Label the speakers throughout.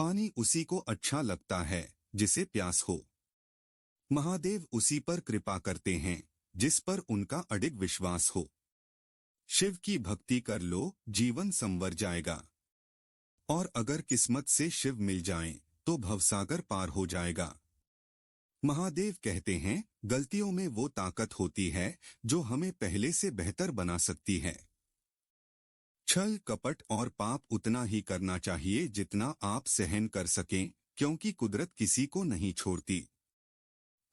Speaker 1: पानी उसी को अच्छा लगता है जिसे प्यास हो। महादेव उसी पर कृपा करते हैं जिस पर उनका अडिग विश्वास हो। शिव की भक्ति कर लो, जीवन संवर जाएगा। और अगर किस्मत से शिव मिल जाएं, तो भवसागर पार हो जाएगा। महादेव कहते हैं, गलतियों में वो ताकत होती है जो हमें पहले से बेहतर बना सकती है। छल कपट और पाप उतना ही करना चाहिए जितना आप सहन कर सकें, क्योंकि कुदरत किसी को नहीं छोड़ती।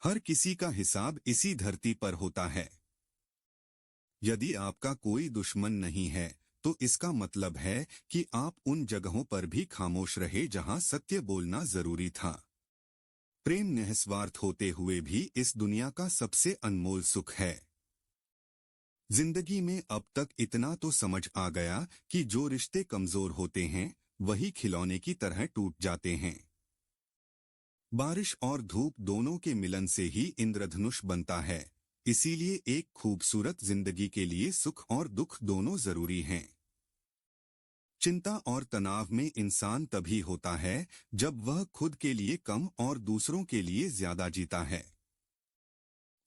Speaker 1: हर किसी का हिसाब इसी धरती पर होता है। यदि आपका कोई दुश्मन नहीं है, तो इसका मतलब है कि आप उन जगहों पर भी खामोश रहे जहां सत्य बोलना जरूरी था। प्रेम निस्वार्थ होते हुए भी इस दुनिया का सबसे अनमोल सुख है। जिंदगी में अब तक इतना तो समझ आ गया कि जो रिश्ते कमजोर होते हैं वही खिलौने की तरह टूट जाते हैं। बारिश और धूप दोनों के मिलन से ही इंद्रधनुष बनता है। इसीलिए एक खूबसूरत जिंदगी के लिए सुख और दुख दोनों जरूरी हैं। चिंता और तनाव में इंसान तभी होता है जब वह खुद के लिए कम और दूसरों के लिए ज्यादा जीता है।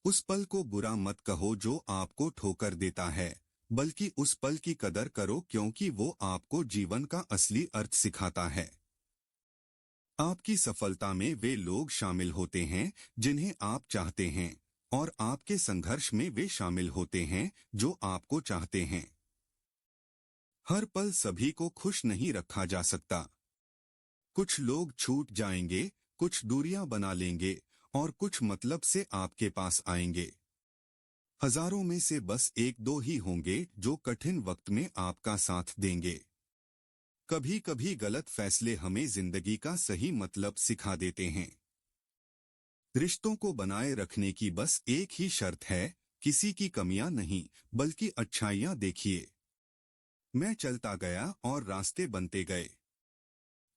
Speaker 1: उस पल को बुरा मत कहो जो आपको ठोकर देता है, बल्कि उस पल की कदर करो क्योंकि वो आपको जीवन का असली अर्थ सिखाता है। आपकी सफलता में वे लोग शामिल होते हैं जिन्हें आप चाहते हैं, और आपके संघर्ष में वे शामिल होते हैं जो आपको चाहते हैं। हर पल सभी को खुश नहीं रखा जा सकता। कुछ लोग छूट जाएंगे, कुछ दूरियां बना लेंगे, और कुछ मतलब से आपके पास आएंगे। हजारों में से बस एक दो ही होंगे जो कठिन वक्त में आपका साथ देंगे। कभी कभी गलत फैसले हमें जिंदगी का सही मतलब सिखा देते हैं। रिश्तों को बनाए रखने की बस एक ही शर्त है, किसी की कमियां नहीं बल्कि अच्छाइयां देखिए। मैं चलता गया और रास्ते बनते गए।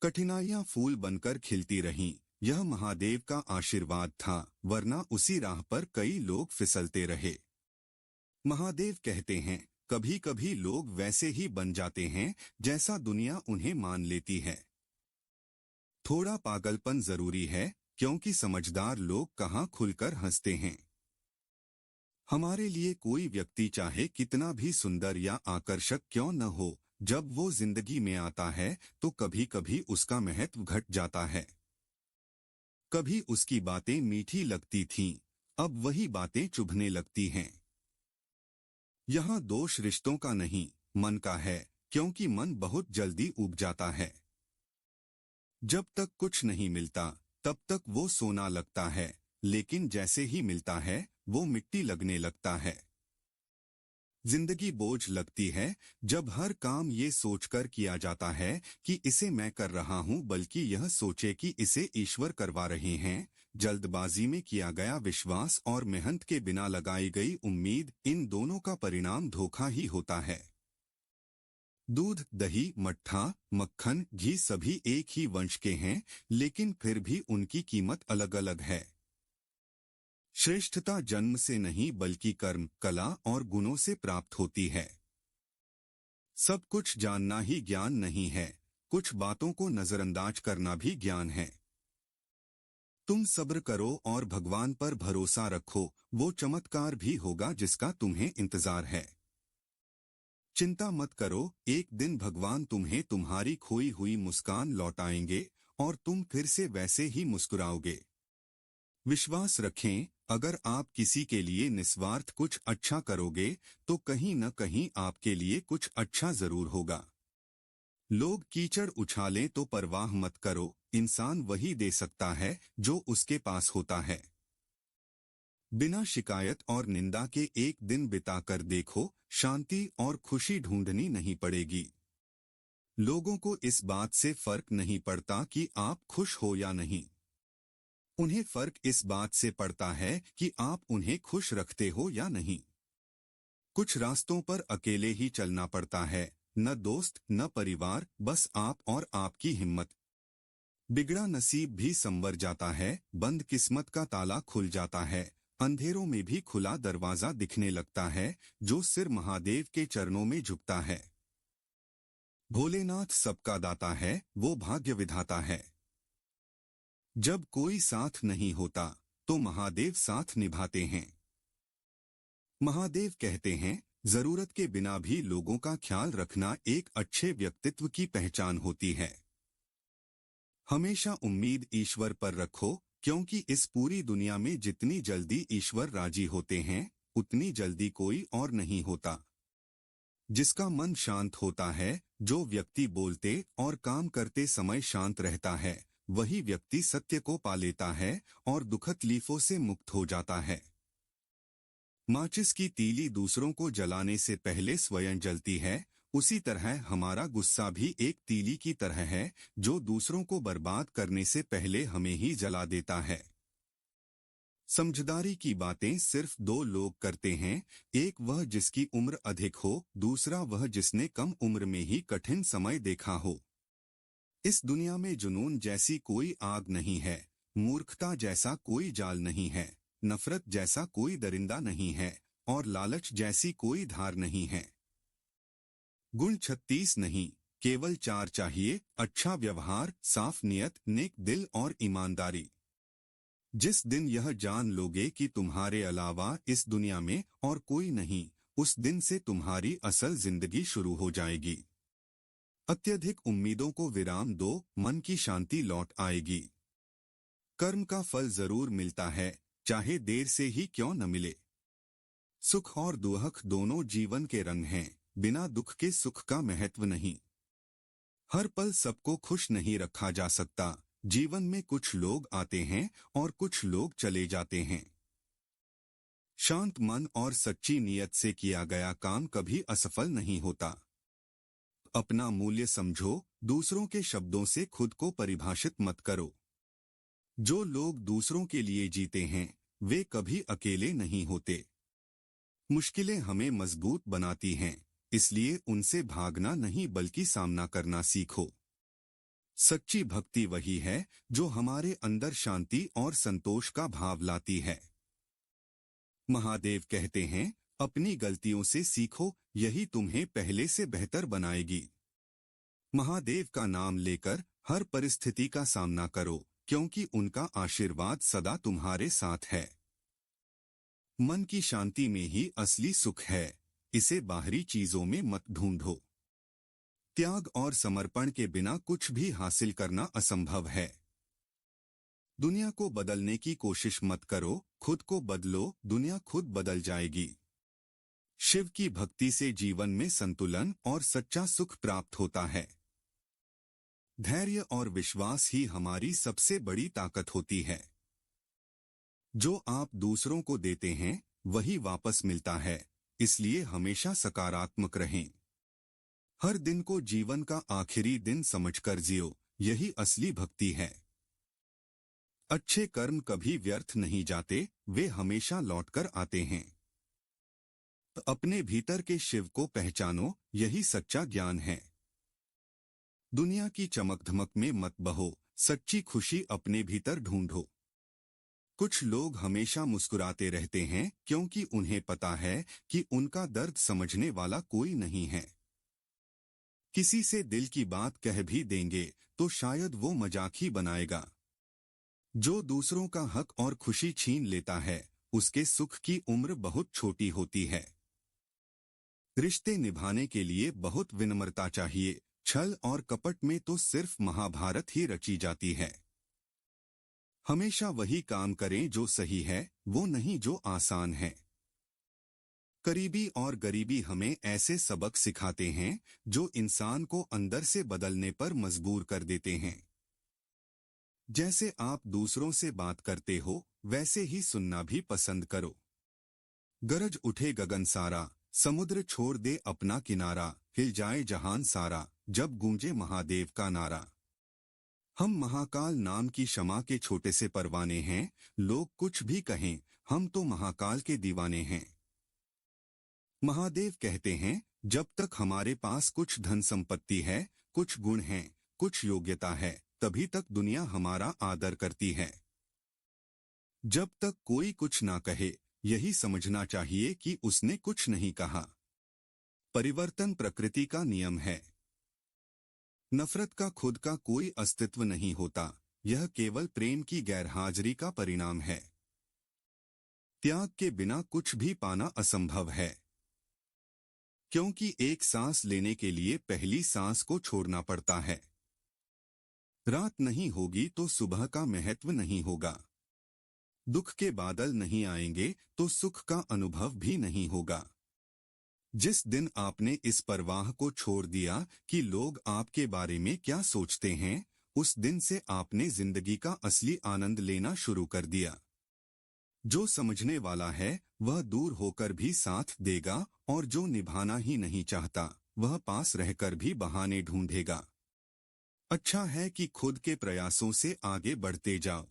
Speaker 1: कठिनाइयां फूल बनकर खिलती रहीं। यह महादेव का आशीर्वाद था, वरना उसी राह पर कई लोग फिसलते रहे। महादेव कहते हैं, कभी कभी लोग वैसे ही बन जाते हैं जैसा दुनिया उन्हें मान लेती है। थोड़ा पागलपन जरूरी है, क्योंकि समझदार लोग कहाँ खुलकर हंसते हैं। हमारे लिए कोई व्यक्ति चाहे कितना भी सुंदर या आकर्षक क्यों न हो, जब वो जिंदगी में आता है तो कभी कभी उसका महत्व घट जाता है। कभी उसकी बातें मीठी लगती थीं, अब वही बातें चुभने लगती हैं। यहाँ दोष रिश्तों का नहीं, मन का है, क्योंकि मन बहुत जल्दी ऊब जाता है। जब तक कुछ नहीं मिलता तब तक वो सोना लगता है, लेकिन जैसे ही मिलता है वो मिट्टी लगने लगता है। जिंदगी बोझ लगती है जब हर काम ये सोचकर किया जाता है कि इसे मैं कर रहा हूँ, बल्कि यह सोचे कि इसे ईश्वर करवा रहे हैं। जल्दबाजी में किया गया विश्वास और मेहनत के बिना लगाई गई उम्मीद, इन दोनों का परिणाम धोखा ही होता है। दूध, दही, मट्ठा, मक्खन, घी सभी एक ही वंश के हैं, लेकिन फिर भी उनकी कीमत अलग अलग है। श्रेष्ठता जन्म से नहीं बल्कि कर्म, कला और गुणों से प्राप्त होती है। सब कुछ जानना ही ज्ञान नहीं है, कुछ बातों को नजरअंदाज करना भी ज्ञान है। तुम सब्र करो और भगवान पर भरोसा रखो, वो चमत्कार भी होगा जिसका तुम्हें इंतजार है। चिंता मत करो, एक दिन भगवान तुम्हें तुम्हारी खोई हुई मुस्कान लौटाएंगे और तुम फिर से वैसे ही मुस्कुराओगे। विश्वास रखें, अगर आप किसी के लिए निस्वार्थ कुछ अच्छा करोगे तो कहीं न कहीं आपके लिए कुछ अच्छा जरूर होगा। लोग कीचड़ उछालें तो परवाह मत करो, इंसान वही दे सकता है जो उसके पास होता है। बिना शिकायत और निंदा के एक दिन बिताकर देखो, शांति और खुशी ढूंढनी नहीं पड़ेगी। लोगों को इस बात से फर्क नहीं पड़ता कि आप खुश हो या नहीं। उन्हें फर्क इस बात से पड़ता है कि आप उन्हें खुश रखते हो या नहीं। कुछ रास्तों पर अकेले ही चलना पड़ता है, न दोस्त न परिवार, बस आप और आपकी हिम्मत। बिगड़ा नसीब भी संवर जाता है, बंद किस्मत का ताला खुल जाता है, अंधेरों में भी खुला दरवाजा दिखने लगता है। जो सिर महादेव के चरणों में झुकता है, भोलेनाथ सबका दाता है, वो भाग्य विधाता है। जब कोई साथ नहीं होता तो महादेव साथ निभाते हैं। महादेव कहते हैं, जरूरत के बिना भी लोगों का ख्याल रखना एक अच्छे व्यक्तित्व की पहचान होती है। हमेशा उम्मीद ईश्वर पर रखो, क्योंकि इस पूरी दुनिया में जितनी जल्दी ईश्वर राजी होते हैं उतनी जल्दी कोई और नहीं होता। जिसका मन शांत होता है, जो व्यक्ति बोलते और काम करते समय शांत रहता है, वही व्यक्ति सत्य को पा लेता है और दुखद तकलीफों से मुक्त हो जाता है। माचिस की तीली दूसरों को जलाने से पहले स्वयं जलती है, उसी तरह हमारा गुस्सा भी एक तीली की तरह है जो दूसरों को बर्बाद करने से पहले हमें ही जला देता है। समझदारी की बातें सिर्फ दो लोग करते हैं, एक वह जिसकी उम्र अधिक हो, दूसरा वह जिसने कम उम्र में ही कठिन समय देखा हो। इस दुनिया में जुनून जैसी कोई आग नहीं है, मूर्खता जैसा कोई जाल नहीं है, नफरत जैसा कोई दरिंदा नहीं है और लालच जैसी कोई धार नहीं है। गुण 36 नहीं, केवल 4 चाहिए, अच्छा व्यवहार, साफ नियत, नेक दिल और ईमानदारी। जिस दिन यह जान लोगे कि तुम्हारे अलावा इस दुनिया में और कोई नहीं, उस दिन से तुम्हारी असल जिंदगी शुरू हो जाएगी। अत्यधिक उम्मीदों को विराम दो, मन की शांति लौट आएगी। कर्म का फल जरूर मिलता है, चाहे देर से ही क्यों न मिले। सुख और दुख दोनों जीवन के रंग हैं, बिना दुख के सुख का महत्व नहीं। हर पल सबको खुश नहीं रखा जा सकता, जीवन में कुछ लोग आते हैं और कुछ लोग चले जाते हैं। शांत मन और सच्ची नियत से किया गया काम कभी असफल नहीं होता। अपना मूल्य समझो, दूसरों के शब्दों से खुद को परिभाषित मत करो। जो लोग दूसरों के लिए जीते हैं, वे कभी अकेले नहीं होते। मुश्किलें हमें मजबूत बनाती हैं, इसलिए उनसे भागना नहीं बल्कि सामना करना सीखो। सच्ची भक्ति वही है जो हमारे अंदर शांति और संतोष का भाव लाती है। महादेव कहते हैं, अपनी गलतियों से सीखो, यही तुम्हें पहले से बेहतर बनाएगी। महादेव का नाम लेकर हर परिस्थिति का सामना करो, क्योंकि उनका आशीर्वाद सदा तुम्हारे साथ है। मन की शांति में ही असली सुख है, इसे बाहरी चीजों में मत ढूंढो। त्याग और समर्पण के बिना कुछ भी हासिल करना असंभव है। दुनिया को बदलने की कोशिश मत करो, खुद को बदलो, दुनिया खुद बदल जाएगी। शिव की भक्ति से जीवन में संतुलन और सच्चा सुख प्राप्त होता है। धैर्य और विश्वास ही हमारी सबसे बड़ी ताकत होती है। जो आप दूसरों को देते हैं, वही वापस मिलता है, इसलिए हमेशा सकारात्मक रहें। हर दिन को जीवन का आखिरी दिन समझकर जियो, यही असली भक्ति है। अच्छे कर्म कभी व्यर्थ नहीं जाते, वे हमेशा लौटकर आते हैं। अपने भीतर के शिव को पहचानो, यही सच्चा ज्ञान है। दुनिया की चमक-धमक में मत बहो, सच्ची खुशी अपने भीतर ढूंढो। कुछ लोग हमेशा मुस्कुराते रहते हैं क्योंकि उन्हें पता है कि उनका दर्द समझने वाला कोई नहीं है। किसी से दिल की बात कह भी देंगे तो शायद वो मजाक ही बनाएगा। जो दूसरों का हक और खुशी छीन लेता है, उसके सुख की उम्र बहुत छोटी होती है। रिश्ते निभाने के लिए बहुत विनम्रता चाहिए, छल और कपट में तो सिर्फ महाभारत ही रची जाती है। हमेशा वही काम करें जो सही है, वो नहीं जो आसान है। करीबी और गरीबी हमें ऐसे सबक सिखाते हैं जो इंसान को अंदर से बदलने पर मजबूर कर देते हैं। जैसे आप दूसरों से बात करते हो, वैसे ही सुनना भी पसंद करो। गरज उठे गगन सारा, समुद्र छोड़ दे अपना किनारा, हिल जाए जहान सारा, जब गूंजे महादेव का नारा। हम महाकाल नाम की क्षमा के छोटे से परवाने हैं, लोग कुछ भी कहें, हम तो महाकाल के दीवाने हैं। महादेव कहते हैं, जब तक हमारे पास कुछ धन संपत्ति है, कुछ गुण हैं, कुछ योग्यता है, तभी तक दुनिया हमारा आदर करती है। जब तक कोई कुछ ना कहे, यही समझना चाहिए कि उसने कुछ नहीं कहा। परिवर्तन प्रकृति का नियम है। नफरत का खुद का कोई अस्तित्व नहीं होता, यह केवल प्रेम की गैरहाजिरी का परिणाम है। त्याग के बिना कुछ भी पाना असंभव है, क्योंकि एक सांस लेने के लिए पहली सांस को छोड़ना पड़ता है। रात नहीं होगी तो सुबह का महत्व नहीं होगा। दुख के बादल नहीं आएंगे तो सुख का अनुभव भी नहीं होगा। जिस दिन आपने इस परवाह को छोड़ दिया कि लोग आपके बारे में क्या सोचते हैं, उस दिन से आपने जिंदगी का असली आनंद लेना शुरू कर दिया। जो समझने वाला है वह दूर होकर भी साथ देगा, और जो निभाना ही नहीं चाहता वह पास रहकर भी बहाने ढूंढेगा। अच्छा है कि खुद के प्रयासों से आगे बढ़ते जाओ।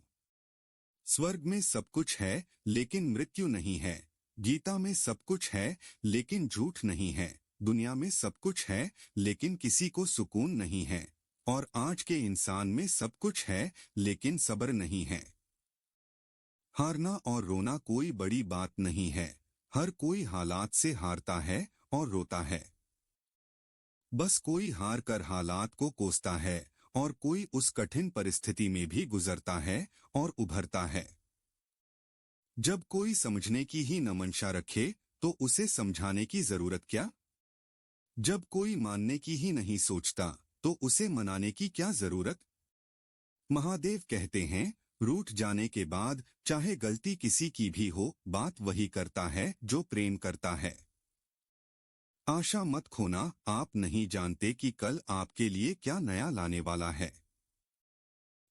Speaker 1: स्वर्ग में सब कुछ है लेकिन मृत्यु नहीं है। गीता में सब कुछ है लेकिन झूठ नहीं है। दुनिया में सब कुछ है लेकिन किसी को सुकून नहीं है। और आज के इंसान में सब कुछ है लेकिन सब्र नहीं है। हारना और रोना कोई बड़ी बात नहीं है। हर कोई हालात से हारता है और रोता है। बस कोई हार कर हालात को कोसता है और कोई उस कठिन परिस्थिति में भी गुजरता है और उभरता है। जब कोई समझने की ही न मंशा रखे तो उसे समझाने की जरूरत क्या? जब कोई मानने की ही नहीं सोचता तो उसे मनाने की क्या जरूरत? महादेव कहते हैं, रूठ जाने के बाद चाहे गलती किसी की भी हो, बात वही करता है जो प्रेम करता है। आशा मत खोना, आप नहीं जानते कि कल आपके लिए क्या नया लाने वाला है।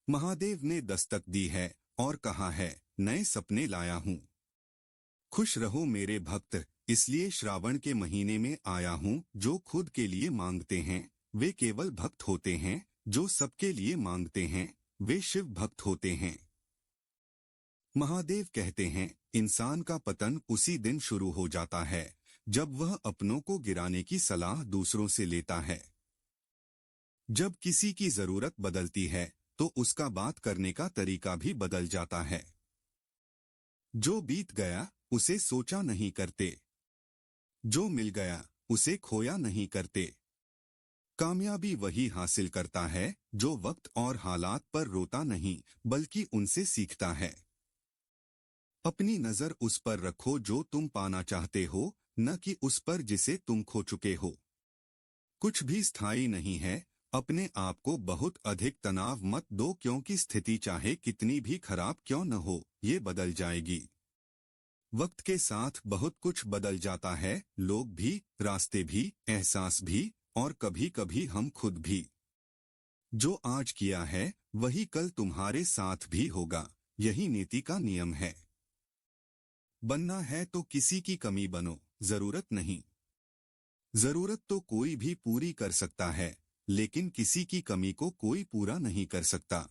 Speaker 1: महादेव ने दस्तक दी है और कहा है, नए सपने लाया हूँ। खुश रहो मेरे भक्त, इसलिए श्रावण के महीने में आया हूँ। जो खुद के लिए मांगते हैं वे केवल भक्त होते हैं, जो सबके लिए मांगते हैं वे शिव भक्त होते हैं। महादेव कहते हैं, इंसान का पतन उसी दिन शुरू हो जाता है जब वह अपनों को गिराने की सलाह दूसरों से लेता है। जब किसी की जरूरत बदलती है तो उसका बात करने का तरीका भी बदल जाता है। जो बीत गया उसे सोचा नहीं करते, जो मिल गया उसे खोया नहीं करते। कामयाबी वही हासिल करता है जो वक्त और हालात पर रोता नहीं बल्कि उनसे सीखता है। अपनी नजर उस पर रखो जो तुम पाना चाहते हो, न कि उस पर जिसे तुम खो चुके हो। कुछ भी स्थायी नहीं है। अपने आप को बहुत अधिक तनाव मत दो, क्योंकि स्थिति चाहे कितनी भी खराब क्यों न हो, ये बदल जाएगी। वक्त के साथ बहुत कुछ बदल जाता है, लोग भी, रास्ते भी, एहसास भी, और कभी कभी हम खुद भी। जो आज किया है वही कल तुम्हारे साथ भी होगा, यही नीति का नियम है। बनना है तो किसी की कमी बनो, जरूरत नहीं। जरूरत तो कोई भी पूरी कर सकता है, लेकिन किसी की कमी को कोई पूरा नहीं कर सकता।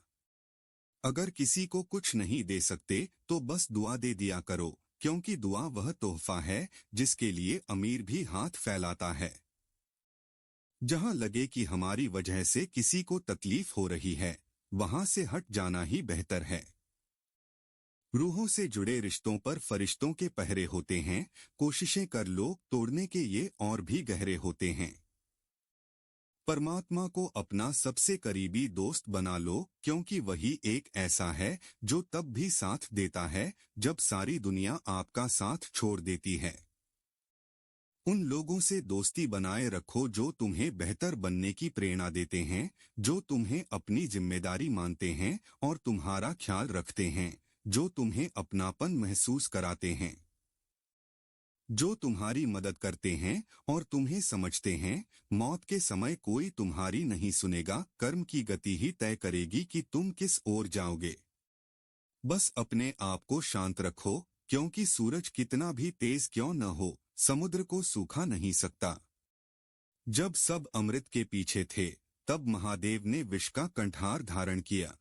Speaker 1: अगर किसी को कुछ नहीं दे सकते तो बस दुआ दे दिया करो, क्योंकि दुआ वह तोहफा है जिसके लिए अमीर भी हाथ फैलाता है। जहां लगे कि हमारी वजह से किसी को तकलीफ हो रही है, वहां से हट जाना ही बेहतर है। रूहों से जुड़े रिश्तों पर फरिश्तों के पहरे होते हैं, कोशिशें कर लो तोड़ने के ये और भी गहरे होते हैं। परमात्मा को अपना सबसे करीबी दोस्त बना लो, क्योंकि वही एक ऐसा है जो तब भी साथ देता है जब सारी दुनिया आपका साथ छोड़ देती है। उन लोगों से दोस्ती बनाए रखो जो तुम्हें बेहतर बनने की प्रेरणा देते हैं, जो तुम्हें अपनी जिम्मेदारी मानते हैं और तुम्हारा ख्याल रखते हैं, जो तुम्हें अपनापन महसूस कराते हैं, जो तुम्हारी मदद करते हैं और तुम्हें समझते हैं। मौत के समय कोई तुम्हारी नहीं सुनेगा, कर्म की गति ही तय करेगी कि तुम किस ओर जाओगे। बस अपने आप को शांत रखो, क्योंकि सूरज कितना भी तेज क्यों न हो, समुद्र को सूखा नहीं सकता। जब सब अमृत के पीछे थे, तब महादेव ने विष का कंठार धारण किया।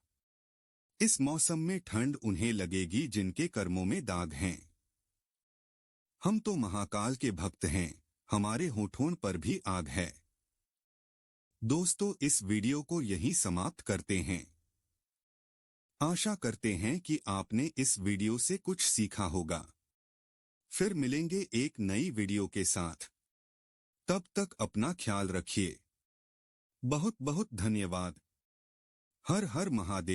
Speaker 1: इस मौसम में ठंड उन्हें लगेगी जिनके कर्मों में दाग हैं। हम तो महाकाल के भक्त हैं, हमारे होठों पर भी आग है। दोस्तों, इस वीडियो को यहीं समाप्त करते हैं। आशा करते हैं कि आपने इस वीडियो से कुछ सीखा होगा। फिर मिलेंगे एक नई वीडियो के साथ। तब तक अपना ख्याल रखिए। बहुत बहुत धन्यवाद। हर हर महादेव।